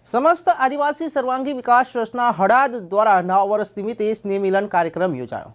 समस्त आदिवासी सर्वांगी विकास ट्रस्टना हड़ाद द्वारा नवा वर्ष निमित्ते स्नेह मिलन कार्यक्रम योजायो।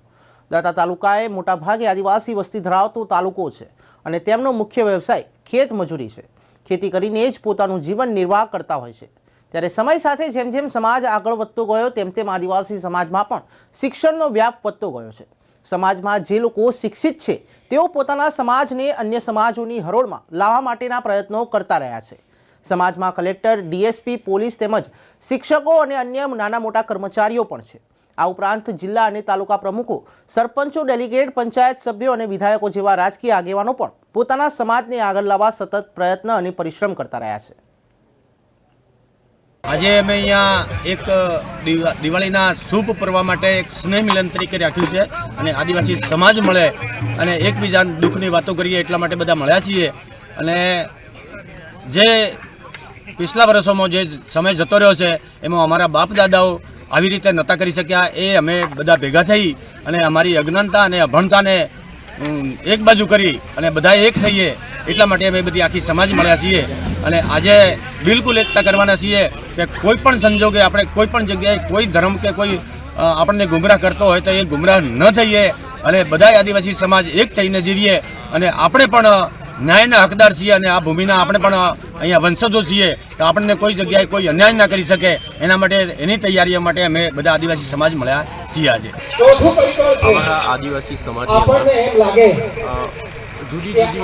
दाता तालुकाए मोटाभागे आदिवासी वस्ती धरावतो तालुको छे अने तेमनो मुख्य व्यवसाय खेत मजूरी छे। खेती करीने ज पोतानुं जीवन निर्वाह करता होय छे। त्यारे समय साथे जेम जेम समाज आगळ वधतो गयो तेम तेम आदिवासी समाजमां पण शिक्षणनो व्याप वधतो गयो छे। समाजमां जे लोको शिक्षित छे तेओ पोताना समाजने अन्य समाजोनी हरोळमां लाववा माटेना प्रयत्नो करता रह्या छे। समाज में कलेक्टर, डीएसपी, पोलीस तेमज शिक्षकों और अन्य नाना मोटा कर्मचारीओ पण छे। आ उपरांत जिल्ला और तालुका प्रमुखों, सरपंचों, डेलीगेट, पंचायत सभ्यों और विधायकों जेवा राजकीय आगेवानो पण पोताना समाजने आगळ लाववा सतत प्रयत्न और परिश्रम करता रह्या छे। आज अमे अहींया एक दिवाळीना शुभ पर्व माटे एक स्नेह मिलन तरीके राख्युं छे अने आदिवासी समाज मळे अने एकबीजा दुःखनी वातो करीए एटला माटे बधा मळ्या छीए। अने जे पिछला वर्षों जे समय जतो रह्यो छे एमां अमारा बाप दादाओ आवी रीते नता करी शक्या ए अमे बधा भेगा थई अने अमारी अज्ञानता अने अभणताने एक बाजू करी अने बधा एक थईए एटला माटे अमे बधी आखी समाज मळ्या छीए। अने आजे बिल्कुल एकता करवाना छीए के कोईपण संजोगे आपणे कोईपण जग्याए कोई धर्म के कोई आपणे गुमराह करतो होय तो ए गुमराह न थईए अने बधाय आदिवासी समाज एक थईने जीवीए अने आपणे पण न्यायना हकदार छीए अने आ भूमिना आपणे पण अहींया वंशजो छीए तो आपणे कोई जग्याए कोई अन्याय न करी शके एना माटे एनी तैयारीओ माटे अमे बधा आदिवासी समाज मळ्या छीए। आज अमारा आदिवासी समाज जुदी जुदी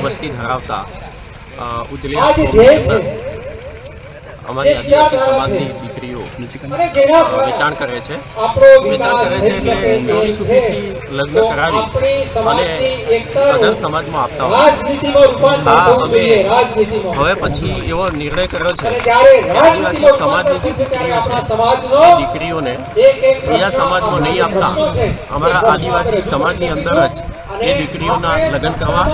वस्ती धरावता उजली अमारी आदिवासी समाजनी दीकरीओ वेचाण करे छे એટલે જોડી સુધીથી લગ્ન કરાવી અને અધર સમાજમાં આપતા હોય। હવે પછી એવો નિર્ણય કર્યો છે કે આદિવાસી સમાજની જે દીકરીઓ છે એ દીકરીઓને બીજા સમાજમાં નહીં આપતા અમારા આદિવાસી સમાજની અંદર જ એ દીકરીઓના લગ્ન કરવા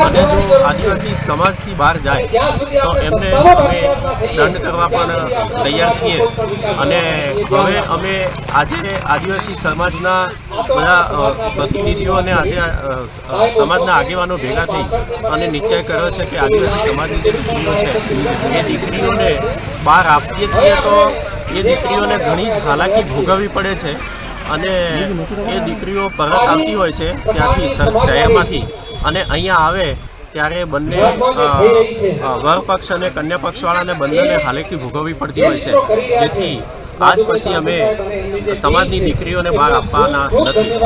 અને જો આદિવાસી સમાજથી બહાર જાય તો એમને અમે દંડ કરવા પણ તૈયાર છીએ। અને હવે અમે આજે આદિવાસી સમાજના બધા પ્રતિનિધિઓ અને આજે સમાજના આગેવાનો ભેગા થઈ અને નિશ્ચય કર્યો છે કે આદિવાસી સમાજની જે દીકરીઓ છે એ દીકરીઓને બહાર આપીએ છીએ તો એ દીકરીઓને ઘણી જ હાલાકી ભોગવવી પડે છે અને એ દીકરીઓ પરત આવતી હોય છે ત્યાંથી શહેરમાંથી અને અહીંયા આવે ત્યારે બંને વર પક્ષ અને કન્યા પક્ષવાળાને બંનેને હાલાકી ભોગવવી પડતી હોય છે, જેથી આજ પછી અમે સમાજની દીકરીઓને બહાર આપવાના નથી।